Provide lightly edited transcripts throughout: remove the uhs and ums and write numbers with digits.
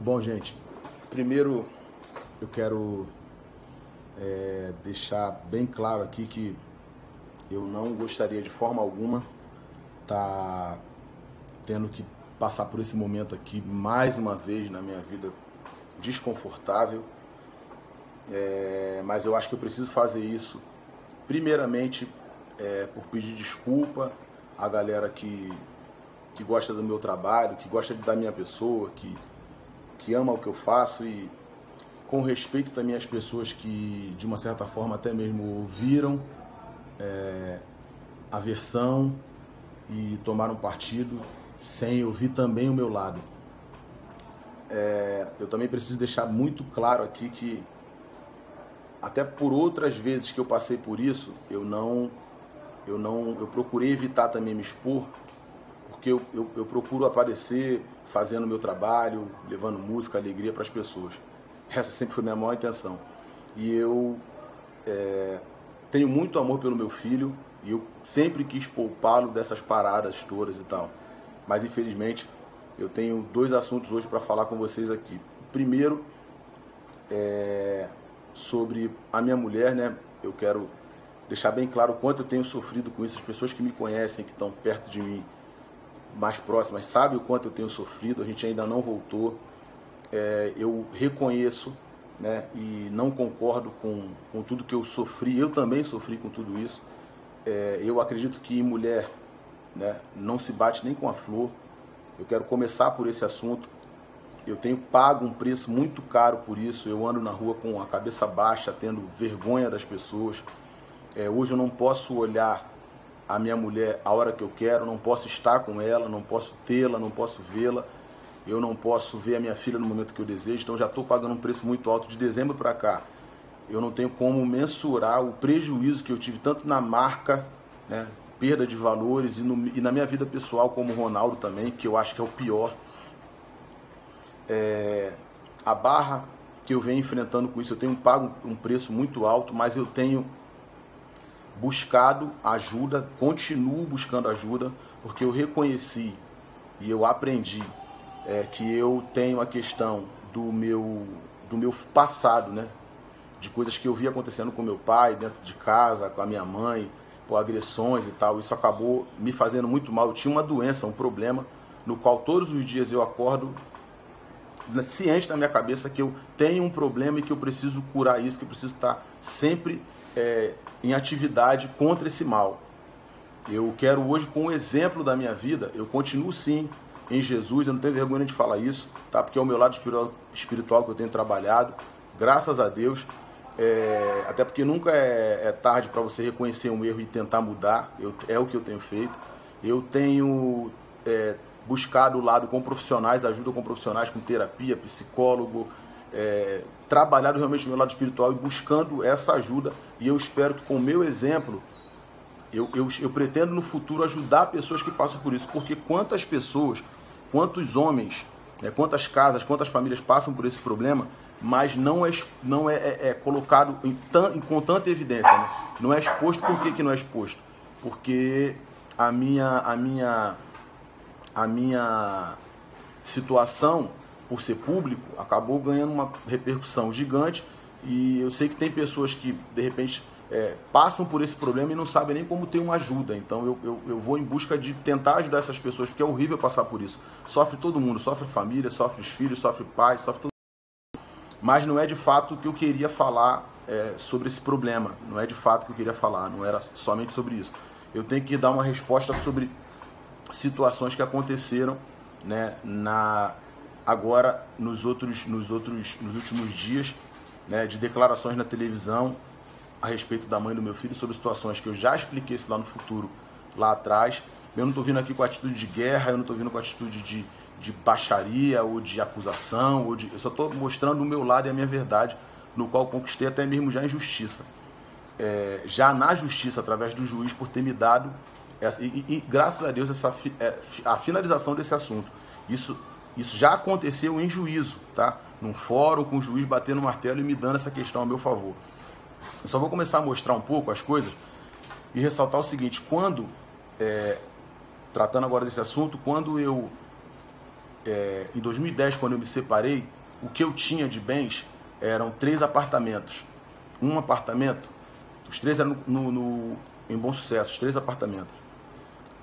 Bom, gente, primeiro eu quero deixar bem claro aqui que eu não gostaria de forma alguma estar tendo que passar por esse momento aqui mais uma vez na minha vida desconfortável, mas eu acho que eu preciso fazer isso primeiramente por pedir desculpa à galera que gosta do meu trabalho, que gosta da minha pessoa, que ama o que eu faço, e com respeito também às pessoas que de uma certa forma até mesmo ouviram a versão e tomaram partido sem ouvir também o meu lado. Eu também preciso deixar muito claro aqui que até por outras vezes que eu passei por isso, eu procurei evitar também me expor, porque eu procuro aparecer fazendo o meu trabalho, levando música, alegria para as pessoas. Essa sempre foi a minha maior intenção. E eu tenho muito amor pelo meu filho e eu sempre quis poupá-lo dessas paradas todas e tal. Mas infelizmente eu tenho dois assuntos hoje para falar com vocês aqui. O primeiro é sobre a minha mulher, né? Eu quero deixar bem claro o quanto eu tenho sofrido com isso. As pessoas que me conhecem, que estão perto de mim, mais próximas, sabem o quanto eu tenho sofrido. A gente ainda não voltou. Eu reconheço, né, e não concordo com tudo que eu sofri. Eu também sofri com tudo isso. Eu acredito que mulher, né, não se bate nem com a flor. Eu quero começar por esse assunto. Eu tenho pago um preço muito caro por isso. Eu ando na rua com a cabeça baixa, tendo vergonha das pessoas. Hoje eu não posso olhar a minha mulher a hora que eu quero, não posso estar com ela, não posso tê-la, não posso vê-la. Eu não posso ver a minha filha no momento que eu desejo, então já estou pagando um preço muito alto. De dezembro para cá, eu não tenho como mensurar o prejuízo que eu tive, tanto na marca, né, perda de valores, e na minha vida pessoal, como o Ronaldo também, que eu acho que é o pior. A barra que eu venho enfrentando com isso, eu tenho pago um preço muito alto, mas eu tenho buscado ajuda, continuo buscando ajuda, porque eu reconheci e eu aprendi que eu tenho a questão do meu passado, né? De coisas que eu vi acontecendo com meu pai, dentro de casa, com a minha mãe, por agressões e tal. Isso acabou me fazendo muito mal. Eu tinha uma doença, um problema, no qual todos os dias eu acordo ciente na minha cabeça que eu tenho um problema e que eu preciso curar isso, que eu preciso estar sempre em atividade contra esse mal. Eu quero hoje, com o exemplo da minha vida, eu continuo sim em Jesus, eu não tenho vergonha de falar isso, tá? Porque é o meu lado espiritual que eu tenho trabalhado, graças a Deus, até porque nunca é tarde para você reconhecer um erro e tentar mudar. É o que eu tenho feito. Eu tenho buscado o lado com profissionais, ajuda com profissionais, com terapia, psicólogo, trabalhado realmente o meu lado espiritual e buscando essa ajuda, e eu espero que com o meu exemplo, eu pretendo no futuro ajudar pessoas que passam por isso, porque quantas pessoas, quantos homens, quantas casas, quantas famílias passam por esse problema, mas não é colocado com tanta evidência, né? Não é exposto. Por que não é exposto? Porque a minha situação, por ser público, acabou ganhando uma repercussão gigante, e eu sei que tem pessoas que de repente passam por esse problema e não sabem nem como ter uma ajuda. Então eu vou em busca de tentar ajudar essas pessoas, porque é horrível passar por isso. Sofre todo mundo, sofre família, sofre os filhos, sofre pais, sofre todo mundo. Mas não é de fato o que eu queria falar sobre esse problema. Não é de fato o que eu queria falar, não era somente sobre isso. Eu tenho que dar uma resposta sobre situações que aconteceram, né, agora nos últimos dias, né, de declarações na televisão a respeito da mãe do meu filho, sobre situações que eu já expliquei isso lá no futuro, lá atrás. Eu não estou vindo aqui com atitude de guerra, eu não estou vindo com atitude de baixaria ou de acusação, eu só estou mostrando o meu lado e a minha verdade, no qual conquistei até mesmo já em justiça. Já na justiça, através do juiz, por ter me dado e graças a Deus a finalização desse assunto. Isso já aconteceu em juízo, tá? Num fórum, com o juiz batendo o martelo e me dando essa questão a meu favor. Eu só vou começar a mostrar um pouco as coisas e ressaltar o seguinte: tratando agora desse assunto, quando eu em 2010, quando eu me separei, o que eu tinha de bens eram 3 apartamentos. Um apartamento, os 3 eram em Bom Sucesso, os 3 apartamentos.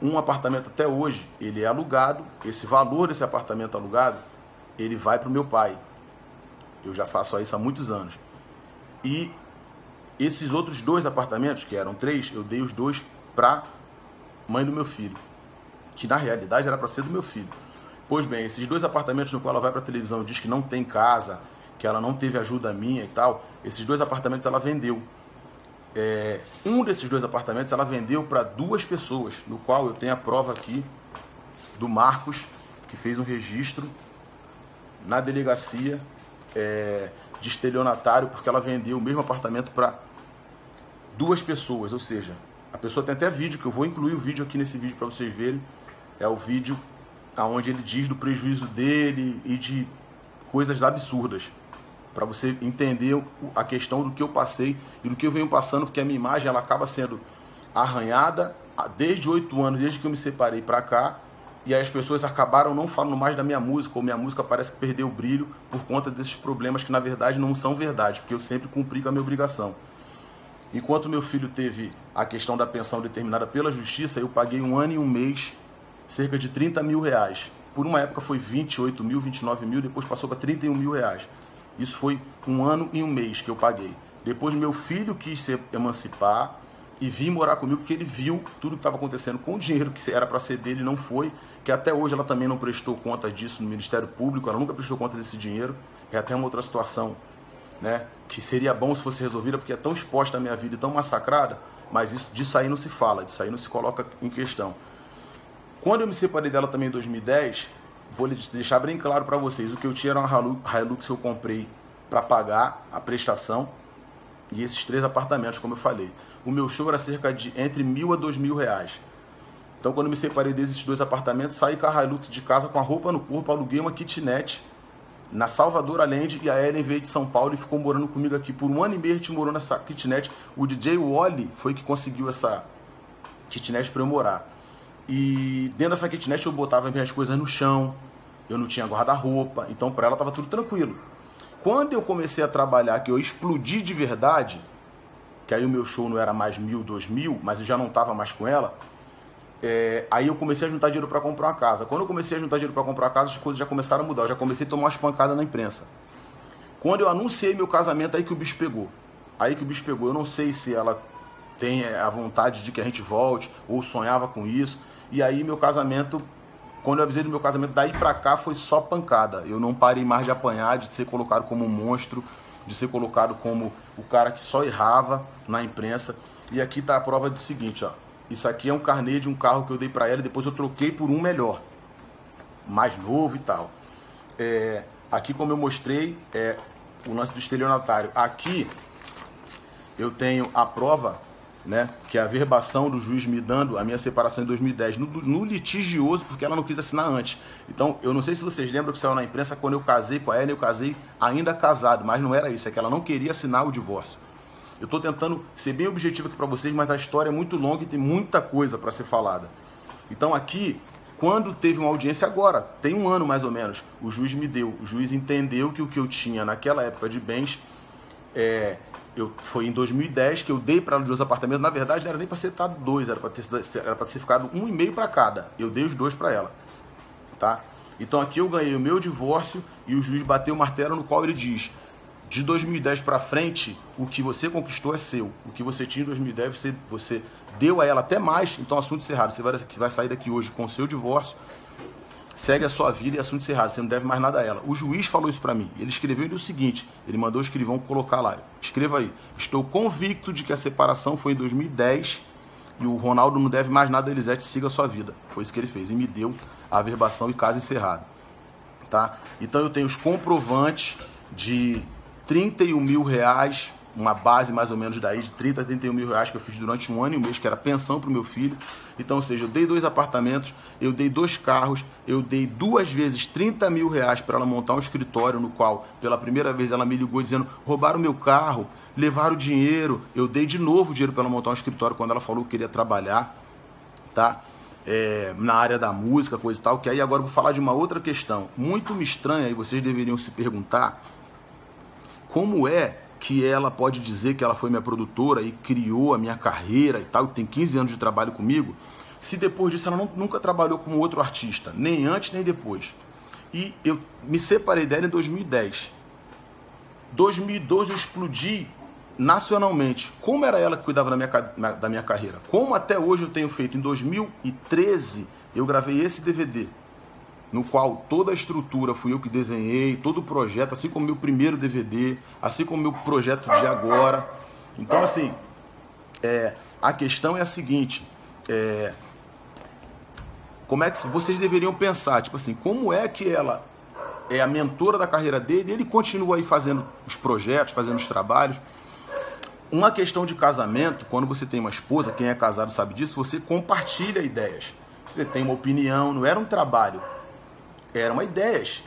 Um apartamento até hoje, ele é alugado, esse valor desse apartamento alugado, ele vai para o meu pai. Eu já faço isso há muitos anos. E esses outros 2 apartamentos, que eram 3, eu dei os 2 para mãe do meu filho, que na realidade era para ser do meu filho. Pois bem, esses 2 apartamentos no qual ela vai para a televisão e diz que não tem casa, que ela não teve ajuda minha e tal, esses 2 apartamentos ela vendeu. Um desses 2 apartamentos ela vendeu para 2 pessoas, no qual eu tenho a prova aqui do Marcos, que fez um registro na delegacia de estelionatário, porque ela vendeu o mesmo apartamento para 2 pessoas, ou seja, a pessoa tem até vídeo, que eu vou incluir o vídeo aqui nesse vídeo para vocês verem, é o vídeo onde ele diz do prejuízo dele e de coisas absurdas, para você entender a questão do que eu passei e do que eu venho passando, porque a minha imagem ela acaba sendo arranhada desde 8 anos, desde que eu me separei para cá, e aí as pessoas acabaram não falando mais da minha música, ou minha música parece que perdeu o brilho por conta desses problemas que na verdade não são verdade, porque eu sempre cumpri com a minha obrigação. Enquanto meu filho teve a questão da pensão determinada pela justiça, eu paguei 1 ano e 1 mês, cerca de 30 mil reais. Por uma época foi 28 mil, 29 mil, depois passou para 31 mil reais. Isso foi 1 ano e 1 mês que eu paguei. Depois meu filho quis se emancipar e vir morar comigo, porque ele viu tudo que estava acontecendo com o dinheiro que era para ser dele, não foi, que até hoje ela também não prestou conta disso no Ministério Público, ela nunca prestou conta desse dinheiro, é até uma outra situação, né, que seria bom se fosse resolvida, porque é tão exposta a minha vida e tão massacrada, mas disso aí não se fala, disso aí não se coloca em questão. Quando eu me separei dela também em 2010, vou deixar bem claro para vocês, o que eu tinha era uma Hilux que eu comprei para pagar a prestação e esses 3 apartamentos, como eu falei. O meu show era cerca de entre 1.000 a 2.000 reais. Então, quando eu me separei desses 2 apartamentos, saí com a Hilux de casa com a roupa no corpo, aluguei uma kitnet na Salvador Allende, e a Ellen veio de São Paulo e ficou morando comigo aqui. Por 1 ano e meio a gente morou nessa kitnet. O DJ Wally foi que conseguiu essa kitnet para eu morar. E dentro dessa kitnet eu botava minhas coisas no chão, eu não tinha guarda-roupa, então para ela estava tudo tranquilo. Quando eu comecei a trabalhar, que eu explodi de verdade, que aí o meu show não era mais 1.000, 2.000, mas eu já não estava mais com ela, aí eu comecei a juntar dinheiro para comprar uma casa. Quando eu comecei a juntar dinheiro para comprar uma casa, as coisas já começaram a mudar, eu já comecei a tomar umas pancadas na imprensa. Quando eu anunciei meu casamento, aí que o bicho pegou. Eu não sei se ela tem a vontade de que a gente volte, ou sonhava com isso. E aí meu casamento, quando eu avisei do meu casamento, daí pra cá foi só pancada. Eu não parei mais de apanhar, de ser colocado como um monstro, de ser colocado como o cara que só errava na imprensa. E aqui tá a prova do seguinte, ó. Isso aqui é um carnê de um carro que eu dei pra ela e depois eu troquei por um melhor, mais novo e tal. Aqui, como eu mostrei, o lance do estelionatário. Aqui eu tenho a prova, né, que é a verbação do juiz me dando a minha separação em 2010, no litigioso, porque ela não quis assinar antes. Então, eu não sei se vocês lembram que saiu na imprensa, quando eu casei com a Ellen, eu casei ainda casado, mas não era isso, é que ela não queria assinar o divórcio. Eu estou tentando ser bem objetivo aqui para vocês, mas a história é muito longa e tem muita coisa para ser falada. Então aqui, quando teve uma audiência agora, tem 1 ano mais ou menos, o juiz entendeu que o que eu tinha naquela época de bens, foi em 2010 que eu dei para ela 2 apartamentos. Na verdade não era nem para ser dado 2, era para ter ficado 1,5 para cada. Eu dei os 2 para ela, tá? Então aqui eu ganhei o meu divórcio e o juiz bateu o martelo, no qual ele diz: de 2010 para frente, o que você conquistou é seu. O que você tinha em 2010, você deu a ela até mais, então assunto encerrado. Você vai sair daqui hoje com o seu divórcio, segue a sua vida e assunto encerrado. Você não deve mais nada a ela. O juiz falou isso para mim. Ele escreveu o seguinte, ele mandou o escrivão colocar lá. Escreva aí: estou convicto de que a separação foi em 2010 e o Ronaldo não deve mais nada a Elisete, siga a sua vida. Foi isso que ele fez. E me deu a verbação e caso encerrado. Tá? Então eu tenho os comprovantes de 31 mil reais, uma base mais ou menos daí, de 30 a 31 mil reais que eu fiz durante 1 ano e 1 mês, que era pensão para o meu filho. Então, ou seja, eu dei 2 apartamentos, eu dei 2 carros, eu dei 2 vezes 30 mil reais para ela montar um escritório, no qual, pela primeira vez, ela me ligou dizendo: roubaram meu carro, levaram o dinheiro. Eu dei de novo o dinheiro para ela montar um escritório quando ela falou que queria trabalhar, tá? na área da música, coisa e tal, que aí agora eu vou falar de uma outra questão. Muito me estranha, e vocês deveriam se perguntar, como é que ela pode dizer que ela foi minha produtora e criou a minha carreira e tal, e tem 15 anos de trabalho comigo, se depois disso ela nunca trabalhou com outro artista, nem antes nem depois. E eu me separei dela em 2010. 2012 eu explodi nacionalmente. Como era ela que cuidava da minha carreira? Como até hoje eu tenho feito. Em 2013 eu gravei esse DVD, no qual toda a estrutura fui eu que desenhei, todo o projeto, assim como o meu primeiro DVD, assim como o meu projeto de agora. Então, assim, a questão é a seguinte, como é que vocês deveriam pensar, tipo assim, como é que ela é a mentora da carreira dele e ele continua aí fazendo os projetos, fazendo os trabalhos. Uma questão de casamento, quando você tem uma esposa, quem é casado sabe disso, você compartilha ideias. Você tem uma opinião, não era um trabalho. Eram ideias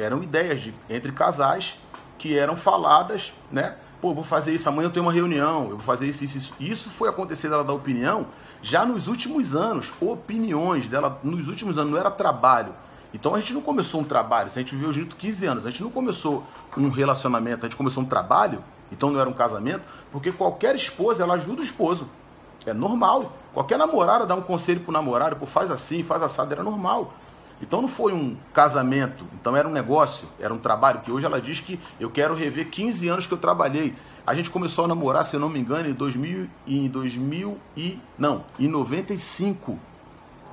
entre casais que eram faladas, né? Pô, vou fazer isso, amanhã eu tenho uma reunião, eu vou fazer isso, isso, isso. Isso foi acontecer dela dar opinião já nos últimos anos. Opiniões dela nos últimos anos, não era trabalho. Então a gente não começou um trabalho, a gente viveu junto 15 anos, a gente não começou um relacionamento, a gente começou um trabalho, então não era um casamento, porque qualquer esposa, ela ajuda o esposo. É normal. Qualquer namorada dá um conselho pro namorado, pô, faz assim, faz assado, era normal. Então não foi um casamento, então era um negócio, era um trabalho, que hoje ela diz que eu quero rever 15 anos que eu trabalhei. A gente começou a namorar, se eu não me engano, em 95.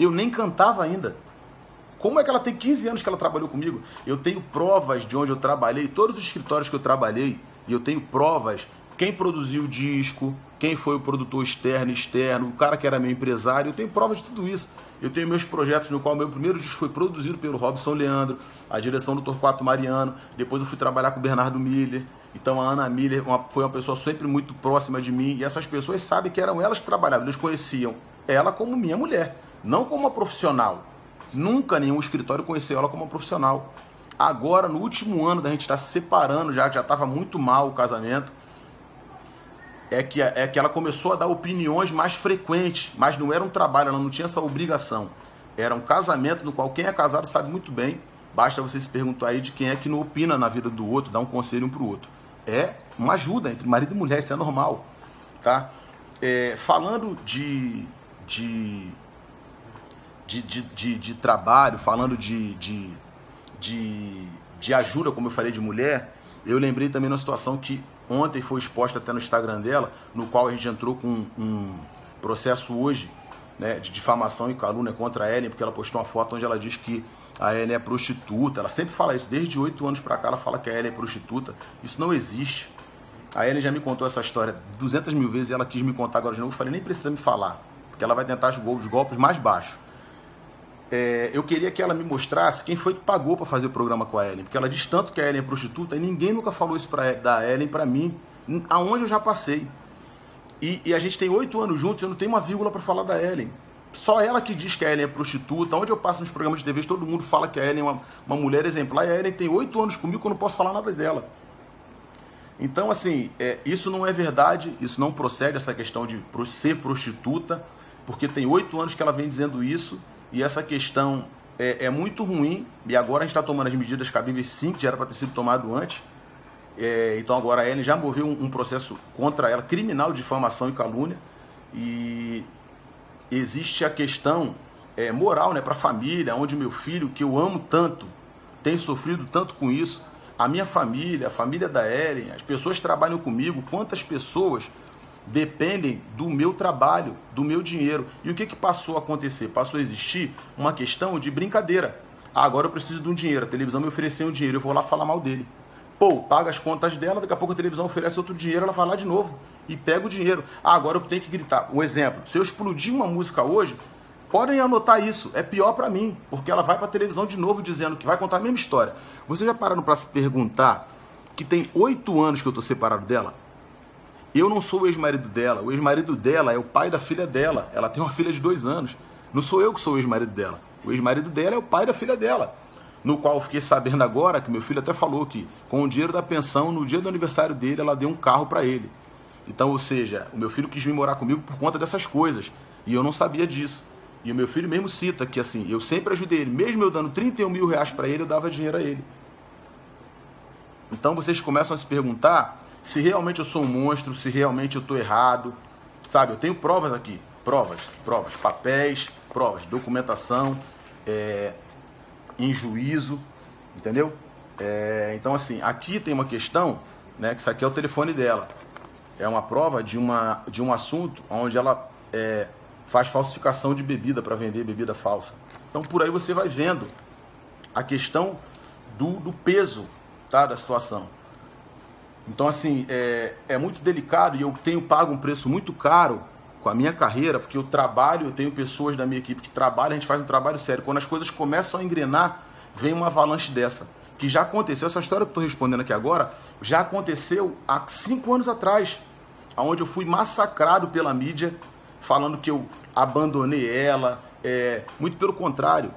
Eu nem cantava ainda. Como é que ela tem 15 anos que ela trabalhou comigo? Eu tenho provas de onde eu trabalhei, todos os escritórios que eu trabalhei, e eu tenho provas, quem produziu o disco, quem foi o produtor externo, o cara que era meu empresário, eu tenho provas de tudo isso. Eu tenho meus projetos no qual meu primeiro disco foi produzido pelo Robson Leandro, a direção do Torquato Mariano, depois eu fui trabalhar com o Bernardo Miller, então a Ana Miller foi uma pessoa sempre muito próxima de mim, e essas pessoas sabem que eram elas que trabalhavam, eles conheciam ela como minha mulher, não como uma profissional. Nunca nenhum escritório conheceu ela como uma profissional. Agora, no último ano da gente estar se separando, já estava muito mal o casamento, é que ela começou a dar opiniões mais frequentes, mas não era um trabalho, ela não tinha essa obrigação. Era um casamento no qual quem é casado sabe muito bem, basta você se perguntar aí de quem é que não opina na vida do outro, dá um conselho um para o outro. É uma ajuda entre marido e mulher, isso é normal. Tá? Falando de trabalho, falando de ajuda, como eu falei, de mulher, eu lembrei também de uma situação que ontem foi exposta até no Instagram dela, no qual a gente entrou com um processo hoje, né, de difamação e calúnia contra a Ellen, porque ela postou uma foto onde ela diz que a Ellen é prostituta. Ela sempre fala isso, desde 8 anos pra cá ela fala que a Ellen é prostituta. Isso não existe. A Ellen já me contou essa história 200 mil vezes e ela quis me contar agora de novo. Eu falei, nem precisa me falar, porque ela vai tentar os golpes mais baixos. Eu queria que ela me mostrasse quem foi que pagou para fazer o programa com a Ellen, porque ela diz tanto que a Ellen é prostituta e ninguém nunca falou isso da Ellen para mim, aonde eu já passei. E a gente tem 8 anos juntos, eu não tenho uma vírgula para falar da Ellen. Só ela que diz que a Ellen é prostituta. Onde eu passo nos programas de TV, todo mundo fala que a Ellen é uma mulher exemplar, e a Ellen tem 8 anos comigo que eu não posso falar nada dela. Então, assim, isso não é verdade, isso não procede, essa questão de ser prostituta, porque tem 8 anos que ela vem dizendo isso. E essa questão é muito ruim, e agora a gente está tomando as medidas cabíveis sim, que já era para ter sido tomado antes. Então agora a Ellen já moveu um processo contra ela, criminal de difamação e calúnia, e existe a questão moral, né, para a família, onde meu filho, que eu amo tanto, tem sofrido tanto com isso, a minha família, a família da Ellen, as pessoas que trabalham comigo, quantas pessoas dependem do meu trabalho, do meu dinheiro. E o que passou a acontecer? Passou a existir uma questão de brincadeira. Agora eu preciso de um dinheiro, a televisão me ofereceu um dinheiro, eu vou lá falar mal dele. Pô, paga as contas dela, daqui a pouco a televisão oferece outro dinheiro, ela vai lá de novo e pega o dinheiro. Agora eu tenho que gritar. Um exemplo, se eu explodir uma música hoje, podem anotar isso, é pior pra mim, porque ela vai pra televisão de novo dizendo que vai contar a mesma história. Vocês já pararam pra se perguntar que tem 8 anos que eu tô separado dela? Eu não sou o ex-marido dela. O ex-marido dela é o pai da filha dela. Ela tem uma filha de 2 anos. Não sou eu que sou o ex-marido dela. O ex-marido dela é o pai da filha dela. No qual eu fiquei sabendo agora, que meu filho até falou que com o dinheiro da pensão, no dia do aniversário dele, ela deu um carro para ele. Então, ou seja, o meu filho quis vir morar comigo por conta dessas coisas. E eu não sabia disso. E o meu filho mesmo cita que assim, eu sempre ajudei ele, mesmo eu dando 31 mil reais para ele, eu dava dinheiro a ele. Então vocês começam a se perguntar se realmente eu sou um monstro, se realmente eu estou errado, sabe? Eu tenho provas aqui, provas, papéis, provas, documentação, em juízo, entendeu? Então assim, aqui tem uma questão, né, que isso aqui é o telefone dela, é uma prova de um assunto onde ela faz falsificação de bebida para vender bebida falsa. Então por aí você vai vendo a questão do peso, tá, da situação. Então assim, é muito delicado e eu tenho pago um preço muito caro com a minha carreira, porque eu trabalho, eu tenho pessoas da minha equipe que trabalham, a gente faz um trabalho sério. Quando as coisas começam a engrenar, vem uma avalanche dessa, que já aconteceu, essa história que eu estou respondendo aqui agora, já aconteceu há 5 anos atrás, onde eu fui massacrado pela mídia, falando que eu abandonei ela, muito pelo contrário,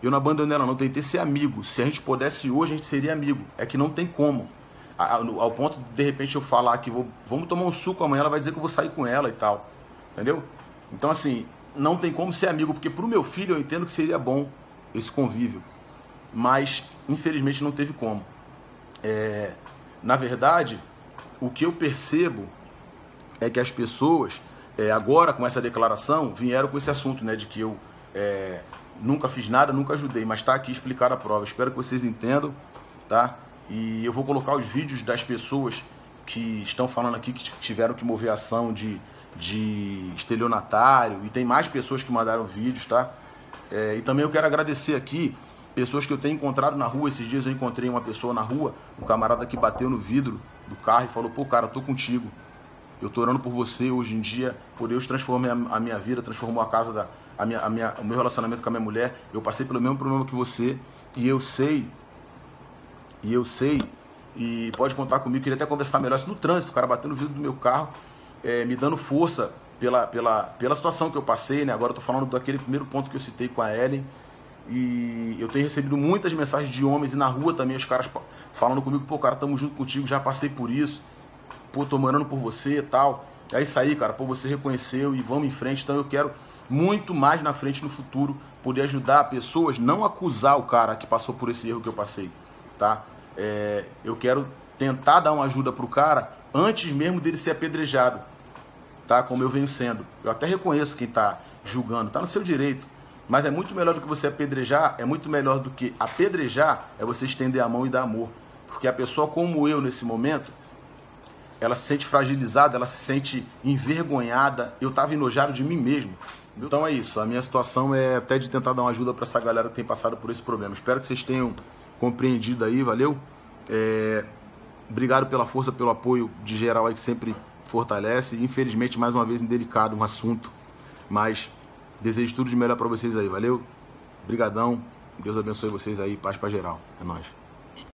eu não abandonei ela não, tentei ser amigo, se a gente pudesse hoje a gente seria amigo, é que não tem como, ao ponto de repente eu falar que vamos tomar um suco amanhã, ela vai dizer que eu vou sair com ela e tal, entendeu? Então assim, não tem como ser amigo, porque pro meu filho eu entendo que seria bom esse convívio, mas infelizmente não teve como. Na verdade, o que eu percebo é que as pessoas, agora com essa declaração, vieram com esse assunto, né, de que eu nunca fiz nada, nunca ajudei, mas está aqui explicado a prova. Espero que vocês entendam, tá? E eu vou colocar os vídeos das pessoas que estão falando aqui que tiveram que mover ação de estelionatário, e tem mais pessoas que mandaram vídeos, tá? E também eu quero agradecer aqui pessoas que eu tenho encontrado na rua. Esses dias eu encontrei uma pessoa na rua, um camarada que bateu no vidro do carro e falou: pô, cara, eu tô contigo, eu tô orando por você. Hoje em dia, por Deus transformou a minha vida, transformou a casa o meu relacionamento com a minha mulher. Eu passei pelo mesmo problema que você, e eu sei, e pode contar comigo. Queria até conversar melhor isso no trânsito, o cara batendo no vidro do meu carro, me dando força pela situação que eu passei, né? Agora eu tô falando daquele primeiro ponto que eu citei com a Ellen, e eu tenho recebido muitas mensagens de homens, e na rua também os caras falando comigo: pô, cara, tamo junto contigo, já passei por isso, pô, tô orando por você e tal. É isso aí, cara, pô, você reconheceu e vamos em frente. Então eu quero muito mais na frente, no futuro, poder ajudar pessoas, não acusar o cara que passou por esse erro que eu passei, tá? Eu quero tentar dar uma ajuda pro cara antes mesmo dele ser apedrejado, tá? Como eu venho sendo. Eu até reconheço quem tá julgando, tá no seu direito, mas é muito melhor do que você apedrejar, é muito melhor do que apedrejar, é você estender a mão e dar amor. Porque a pessoa como eu, nesse momento, ela se sente fragilizada, ela se sente envergonhada, eu tava enojado de mim mesmo. Então é isso, a minha situação é até de tentar dar uma ajuda para essa galera que tem passado por esse problema. Espero que vocês tenham compreendido aí, valeu? Obrigado pela força, pelo apoio de geral aí que sempre fortalece. Infelizmente, mais uma vez, indelicado um assunto, mas desejo tudo de melhor para vocês aí, valeu? Brigadão, Deus abençoe vocês aí, paz pra geral, é nóis.